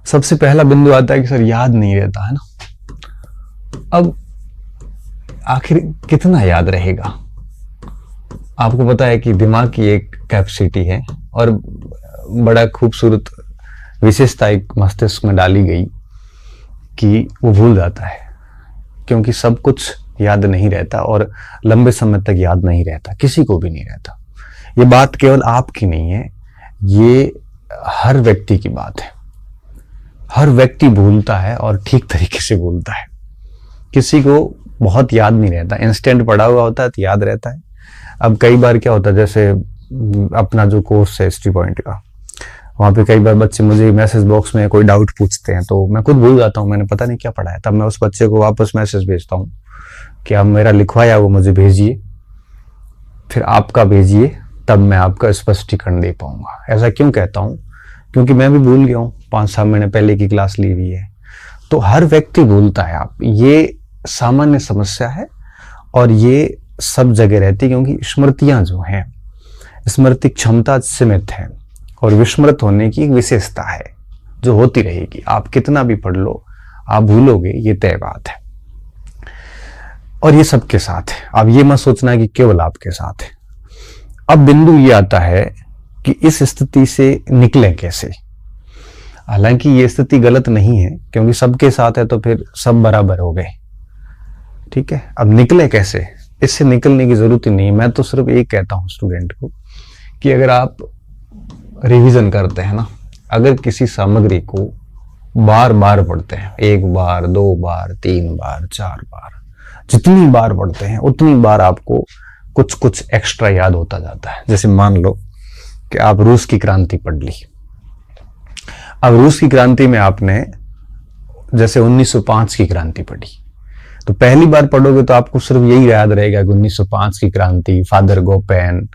सबसे पहला बिंदु आता है कि सर याद नहीं रहता है ना। अब आखिर कितना याद रहेगा? आपको पता है कि दिमाग की एक कैपेसिटी है और बड़ा खूबसूरत विशेषता एक मस्तिष्क में डाली गई कि वो भूल जाता है, क्योंकि सब कुछ याद नहीं रहता और लंबे समय तक याद नहीं रहता, किसी को भी नहीं रहता। ये बात केवल आपकी नहीं है, ये हर व्यक्ति की बात है। हर व्यक्ति भूलता है और ठीक तरीके से भूलता है। किसी को बहुत याद नहीं रहता, इंस्टेंट पढ़ा हुआ होता है तो याद रहता है। अब कई बार क्या होता है, जैसे अपना जो कोर्स है हिस्ट्री पॉइंट का, वहाँ पे कई बार बच्चे मुझे मैसेज बॉक्स में कोई डाउट पूछते हैं तो मैं खुद भूल जाता हूँ, मैंने पता नहीं क्या पढ़ा है। तब मैं उस बच्चे को वापस मैसेज भेजता हूँ कि आप मेरा लिखवाया वो मुझे भेजिए, फिर आपका भेजिए, तब मैं आपका स्पष्टीकरण दे पाऊंगा। ऐसा क्यों कहता हूँ? क्योंकि मैं भी भूल गया हूँ, 5-6 महीने पहले की क्लास ली हुई है। तो हर व्यक्ति भूलता है। आप ये सामान्य समस्या है और ये सब जगह रहती है, क्योंकि स्मृतियां जो हैं, स्मृति क्षमता सीमित है और विस्मृत होने की एक विशेषता है जो होती रहेगी। आप कितना भी पढ़ लो, आप भूलोगे, ये तय बात है। और ये सबके साथ है। अब ये मत सोचना कि केवल आपके साथ है। अब बिंदु ये आता है कि इस स्थिति से निकले कैसे। हालांकि ये स्थिति गलत नहीं है, क्योंकि सबके साथ है तो फिर सब बराबर हो गए, ठीक है। अब निकले कैसे, इससे निकलने की जरूरत ही नहीं है। मैं तो सिर्फ एक कहता हूं स्टूडेंट को कि अगर आप रिवीजन करते हैं ना, अगर किसी सामग्री को बार बार पढ़ते हैं, 1 बार 2 बार 3 बार 4 बार, जितनी बार पढ़ते हैं उतनी बार आपको कुछ कुछ एक्स्ट्रा याद होता जाता है। जैसे मान लो कि आप रूस की क्रांति पढ़ ली। अब रूस की क्रांति में आपने जैसे 1905 की क्रांति पढ़ी, तो पहली बार पढ़ोगे तो आपको सिर्फ यही याद रहेगा कि 1905 की क्रांति, फादर गोपेन,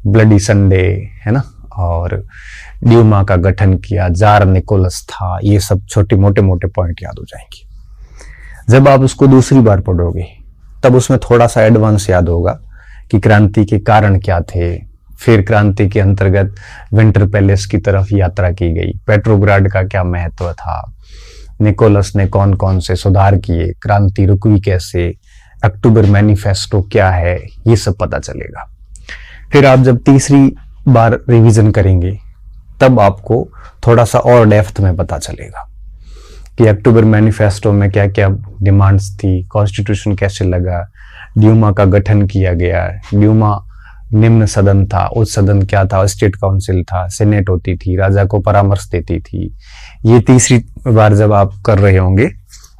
ब्लडी संडे, है ना, और ड्यूमा का गठन किया, जार निकोलस था, ये सब छोटे मोटे मोटे पॉइंट याद हो जाएंगे। जब आप उसको दूसरी बार पढ़ोगे तब उसमें थोड़ा सा एडवांस याद होगा कि क्रांति के कारण क्या थे, फिर क्रांति के अंतर्गत विंटर पैलेस की तरफ यात्रा की गई, पेट्रोग्राड का क्या महत्व था, निकोलस ने कौन कौन से सुधार किए, क्रांति रुकवी कैसे, अक्टूबर मैनिफेस्टो क्या है, ये सब पता चलेगा। फिर आप जब तीसरी बार रिवीजन करेंगे तब आपको थोड़ा सा और डेप्थ में पता चलेगा कि अक्टूबर मैनिफेस्टो में क्या क्या डिमांड्स थी, कॉन्स्टिट्यूशन कैसे लगा, ड्यूमा का गठन किया गया, ड्यूमा निम्न सदन था, उच्च सदन क्या था, स्टेट काउंसिल था, सेनेट होती थी, राजा को परामर्श देती थी। ये तीसरी बार जब आप कर रहे होंगे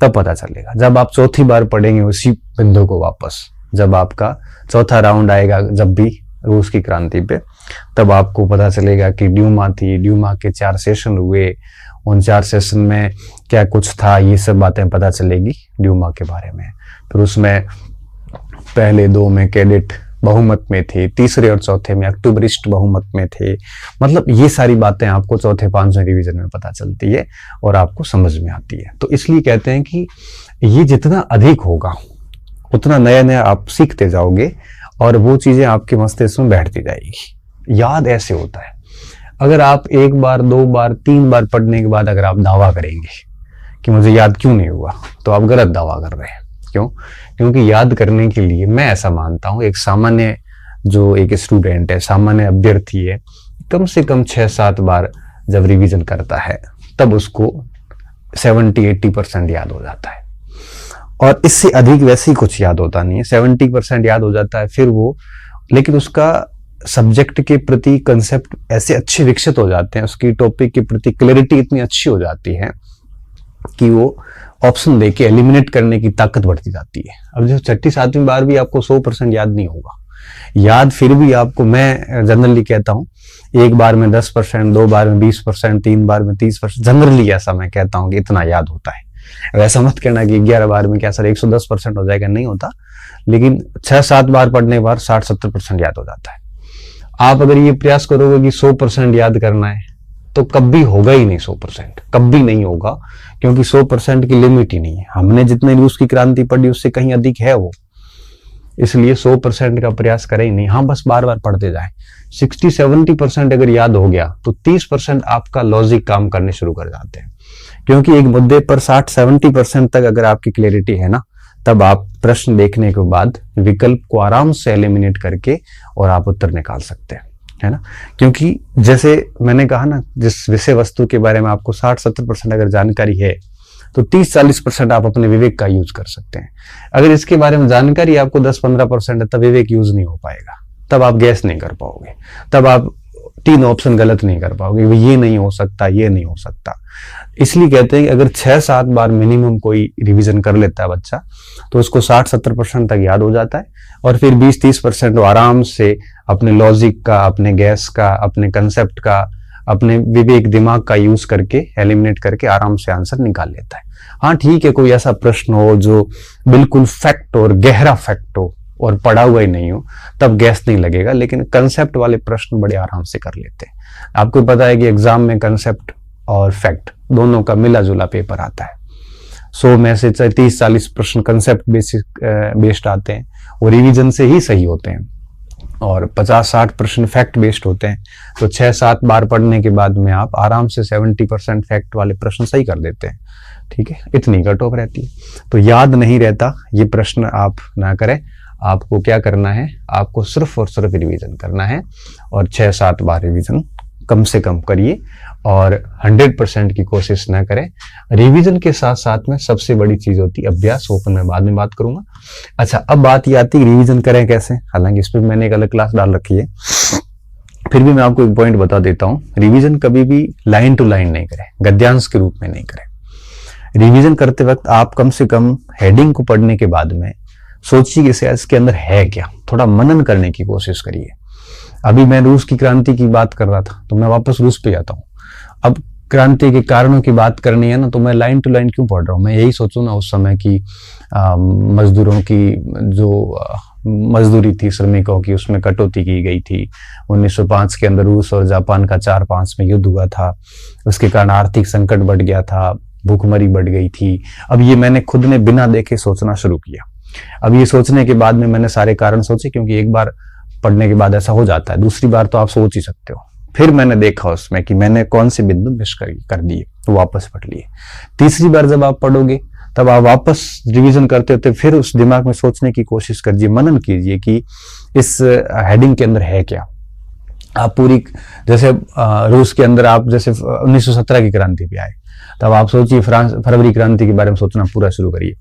तब पता चलेगा। जब आप चौथी बार पढ़ेंगे उसी बिंदु को वापस, जब आपका चौथा राउंड आएगा, जब भी रूस की क्रांति पे, तब आपको पता चलेगा कि ड्यूमा थी, ड्यूमा के 4 सेशन हुए, उन 4 सेशन में क्या कुछ था, ये सब बातें पता चलेगी ड्यूमा के बारे में। फिर उसमें पहले 2 में कैडेट बहुमत में थे, तीसरे और चौथे में अक्टूबरिस्ट बहुमत में थे। मतलब ये सारी बातें आपको चौथे 5वें रिवीजन में पता चलती है और आपको समझ में आती है। तो इसलिए कहते हैं कि ये जितना अधिक होगा उतना नया नया आप सीखते जाओगे और वो चीजें आपके मस्तिष्क में बैठती जाएगी। याद ऐसे होता है, अगर आप 1 बार 2 बार 3 बार पढ़ने के बाद अगर आप दावा करेंगे कि मुझे याद क्यों नहीं हुआ, तो आप गलत दावा कर रहे हैं। क्यों? क्योंकि याद करने के लिए, मैं ऐसा मानता हूं, एक सामान्य जो एक स्टूडेंट है, सामान्य अभ्यर्थी है, कम से कम 6-7 बार जब रिवीजन करता है तब उसको 70-80% याद हो जाता है। और इससे अधिक वैसे ही कुछ याद होता नहीं है। 70% याद हो जाता है फिर वो, लेकिन उसका सब्जेक्ट के प्रति कंसेप्ट ऐसे अच्छे विकसित हो जाते हैं, उसकी टॉपिक के प्रति क्लैरिटी इतनी अच्छी हो जाती है कि वो ऑप्शन देके एलिमिनेट करने की ताकत बढ़ती जाती है। अब जो 6ठी-7वीं बार भी आपको 100% याद नहीं होगा। याद फिर भी आपको, मैं जनरली कहता हूं, 1 बार में 10%, 2 बार में 20%, 3 बार में 30%, जनरली ऐसा मैं कहता हूं कि इतना याद होता है। वैसा मत कहना कि 11 बार में क्या सर 110% हो जाएगा, नहीं होता, लेकिन 6-7 बार पढ़ने पर 60-70% याद हो जाता है। आप अगर ये प्रयास करोगे कि 100% याद करना है तो कभी होगा ही नहीं 100%, कभी नहीं होगा, क्योंकि 100% की लिमिट ही नहीं है। हमने जितने रूस की क्रांति पढ़ी उससे कहीं अधिक है वो, इसलिए 100% का प्रयास करें ही नहीं, हाँ बस बार बार पढ़ते जाएं। 60-70% अगर याद हो गया तो 30% आपका लॉजिक काम करने शुरू कर जाते हैं, क्योंकि एक मुद्दे पर 60-70% तक अगर आपकी क्लैरिटी है ना, तब आप प्रश्न देखने के बाद विकल्प को आराम से एलिमिनेट करके और आप उत्तर निकाल सकते हैं, है ना। क्योंकि जैसे मैंने कहा ना, जिस विषय वस्तु के बारे में आपको 60-70% अगर जानकारी है तो 30-40% आप अपने विवेक का यूज कर सकते हैं। अगर इसके बारे में जानकारी आपको 10-15% है, तब विवेक यूज नहीं हो पाएगा, तब आप गैस नहीं कर पाओगे, तब आप 3 ऑप्शन गलत नहीं कर पाओगे, ये नहीं हो सकता, ये नहीं हो सकता। इसलिए कहते हैं कि अगर 6-7 बार मिनिमम कोई रिवीजन कर लेता है बच्चा, तो उसको 60-70% तक याद हो जाता है, और फिर 20-30% वो आराम से अपने लॉजिक का, अपने गैस का, अपने कंसेप्ट का, अपने विवेक दिमाग का यूज करके एलिमिनेट करके आराम से आंसर निकाल लेता है। हाँ ठीक है, कोई ऐसा प्रश्न हो जो बिल्कुल फैक्ट और गहरा फैक्ट हो और पढ़ा हुआ ही नहीं हो, तब गैस नहीं लगेगा, लेकिन कंसेप्ट वाले प्रश्न बड़े आराम से कर लेते हैं। आपको पता है कि एग्जाम में कंसेप्ट और फैक्ट दोनों का मिला जुला पेपर आता है। 100 में से 30-40 प्रश्न कंसेप्ट बेस्ड आते हैं, वो रिवीजन से ही सही होते हैं, और 50-60 प्रश्न फैक्ट बेस्ड होते हैं। तो 6-7 बार पढ़ने के बाद में आप आराम से 70% फैक्ट वाले प्रश्न सही कर देते हैं। ठीक है, इतनी कट ऑफ रहती है। तो याद नहीं रहता, ये प्रश्न आप ना करें। आपको क्या करना है, आपको सिर्फ और सिर्फ रिवीजन करना है, और 6-7 बार रिवीजन कम से कम करिए, और 100% की कोशिश ना करें। रिवीजन के साथ साथ में सबसे बड़ी चीज होती है अभ्यास, ओपन में बाद में बात करूंगा। अच्छा, अब बात ये आती है रिवीजन करें कैसे, हालांकि इस पर मैंने एक अलग क्लास डाल रखी है, फिर भी मैं आपको एक पॉइंट बता देता हूं। रिवीजन कभी भी लाइन टू लाइन नहीं करें, गद्यांश के रूप में नहीं करें। रिवीजन करते वक्त आप कम से कम हेडिंग को पढ़ने के बाद में सोचिए कि इसके अंदर है क्या, थोड़ा मनन करने की कोशिश करिए। अभी मैं रूस की क्रांति की बात कर रहा था, तो मैं वापस रूस पे जाता हूँ। अब क्रांति के कारणों की बात करनी है ना, तो मैं लाइन टू लाइन क्यों पढ़ रहा हूँ, मैं यही सोचूं ना उस समय की मजदूरों की जो मजदूरी थी, श्रमिकों की, उसमें कटौती की गई थी। 1905 के अंदर रूस और जापान का 4-5 में युद्ध हुआ था, उसके कारण आर्थिक संकट बढ़ गया था, भूखमरी बढ़ गई थी। अब ये मैंने खुद ने बिना देखे सोचना शुरू किया। अब ये सोचने के बाद में मैंने सारे कारण सोचे, क्योंकि एक बार पढ़ने के बाद ऐसा हो जाता है, दूसरी बार तो आप सोच ही सकते हो। फिर मैंने देखा उसमें कि मैंने कौन से बिंदु मिस कर दिए, तो वापस पढ़ लिए। तीसरी बार जब आप पढ़ोगे, तब आप वापस रिवीजन करते होते फिर उस दिमाग में सोचने की कोशिश कीजिए, मनन कीजिए कि इस हेडिंग के अंदर है क्या। आप पूरी, जैसे रूस के अंदर आप जैसे 1917 की क्रांति पे आए, तब आप सोचिए फरवरी क्रांति के बारे में सोचना पूरा शुरू करिए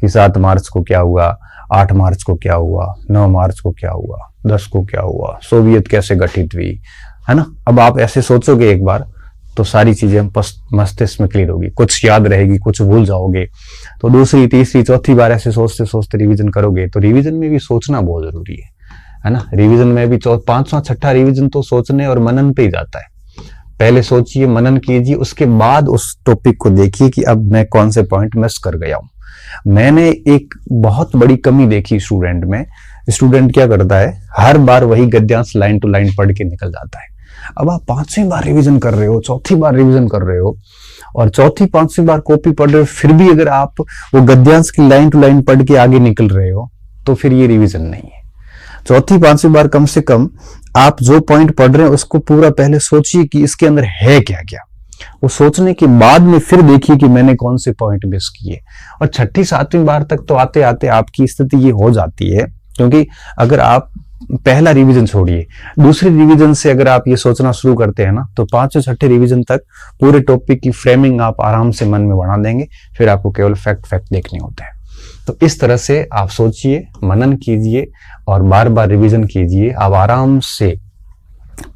कि 7 मार्च को क्या हुआ, 8 मार्च को क्या हुआ, 9 मार्च को क्या हुआ, 10 को क्या हुआ, सोवियत कैसे गठित हुई, है ना। अब आप ऐसे सोचोगे एक बार, तो सारी चीजें मस्तिष्क में क्लियर होगी, कुछ याद रहेगी, कुछ भूल जाओगे। तो दूसरी, तीसरी, चौथी बार ऐसे सोचते सोचते रिवीजन करोगे, तो रिवीजन में भी सोचना बहुत जरूरी है ना। रिवीजन में भी 5वां-6ठा रिवीजन तो सोचने और मनन पे ही जाता है। पहले सोचिए, मनन कीजिए, उसके बाद उस टॉपिक को देखिए कि अब मैं कौन से पॉइंट मिस कर गया हूं। मैंने एक बहुत बड़ी कमी देखी स्टूडेंट में। स्टूडेंट क्या करता है, हर बार वही गद्यांश लाइन टू लाइन पढ़ के निकल जाता है। अब आप 5वीं बार रिवीजन कर रहे हो, 4थी बार रिवीजन कर रहे हो, और 4थी-5वीं बार कॉपी पढ़ रहे हो, फिर भी अगर आप वो गद्यांश की लाइन टू लाइन पढ़ के आगे निकल रहे हो, तो फिर ये रिवीजन नहीं है। 4थी-5वीं बार कम से कम आप जो पॉइंट पढ़ रहे हैं उसको पूरा पहले सोचिए कि इसके अंदर है क्या क्या। वो सोचने के बाद में फिर देखिए कि मैंने कौन से पॉइंट मिस किए। और 6ठी-7वीं बार तक तो आते आते आपकी स्थिति ये हो जाती है, क्योंकि अगर आप पहला रिवीजन छोड़िए, दूसरे रिवीजन से अगर आप ये सोचना शुरू करते हैं ना, तो 5वें-6ठे रिवीजन तक पूरे टॉपिक की फ्रेमिंग आप आराम से मन में बना देंगे। फिर आपको केवल फैक्ट देखने होते हैं। तो इस तरह से आप सोचिए, मनन कीजिए और बार बार रिवीजन कीजिए। आप आराम से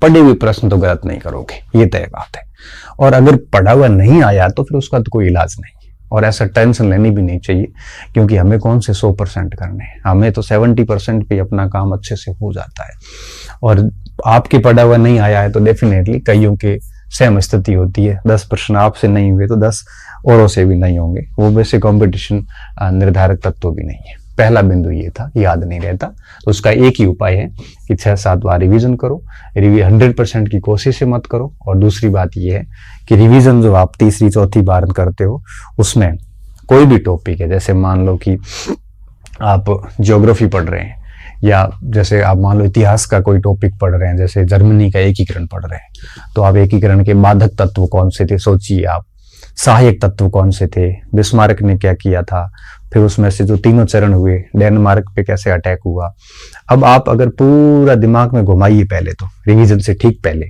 पढ़े हुए प्रश्न तो गलत नहीं करोगे, ये तय बात है। और अगर पढ़ा हुआ नहीं आया तो फिर उसका तो कोई इलाज नहीं है, और ऐसा टेंशन लेनी भी नहीं चाहिए, क्योंकि हमें कौन से 100% करने हैं, हमें तो 70% पे अपना काम अच्छे से हो जाता है। और आपके पढ़ा हुआ नहीं आया है तो डेफिनेटली कईयों के सेम स्थिति होती है। 10 प्रश्न आपसे नहीं हुए तो 10 औरों से भी नहीं होंगे। वो वैसे कंपटीशन निर्धारक तत्व भी नहीं है। पहला बिंदु ये था, याद नहीं रहता, तो उसका एक ही उपाय है कि 6-7 बार रिवीजन करो। 100% की कोशिश मत करो। और दूसरी बात ये है कि रिवीजन जो आप तीसरी चौथी बार करते हो, उसमें कोई भी टॉपिक है, जैसे मान लो कि आप ज्योग्राफी पढ़ रहे हैं, या जैसे आप मान लो इतिहास का कोई टॉपिक पढ़ रहे हैं, जैसे जर्मनी का एकीकरण पढ़ रहे हैं, तो आप एकीकरण के बाधक तत्व कौन से थे सोचिए आप, सहायक तत्व कौन से थे, बिस्मार्क ने क्या किया था, फिर उसमें से जो तीनों चरण हुए, डेनमार्क पे कैसे अटैक हुआ। अब आप अगर पूरा दिमाग में घुमाइए पहले तो रिवीजन से ठीक पहले,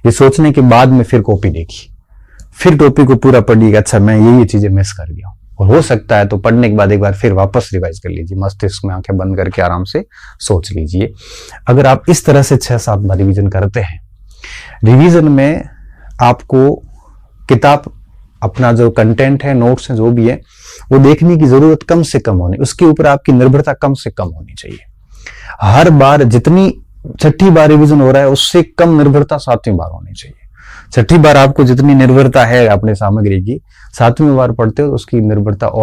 ये सोचने के बाद में फिर कॉपी देखिए, फिर टॉपिक को पूरा पढ़िएगा, अच्छा मैं ये चीजें मिस कर गया हूं, और हो सकता है तो पढ़ने के बाद एक बार फिर वापस रिवाइज कर लीजिए, मस्तिष्क में आंखें बंद करके आराम से सोच लीजिए। अगर आप इस तरह से 6-7 बार रिवीजन करते हैं, रिवीजन में आपको किताब अपना जो कंटेंट है, नोट्स है, जो भी है, वो देखने की जरूरत कम से कम होनी, उसके ऊपर आपकी निर्भरता कम से कम होनी चाहिए। हर बार जितनी 6ठी बार रिवीजन हो रहा है उससे कम निर्भरता 7वीं बार होनी चाहिए। 6ठी बार आपको जितनी निर्भरता है अपने सामग्री की, 7वीं बार पढ़ते हो उसकी निर्भरता और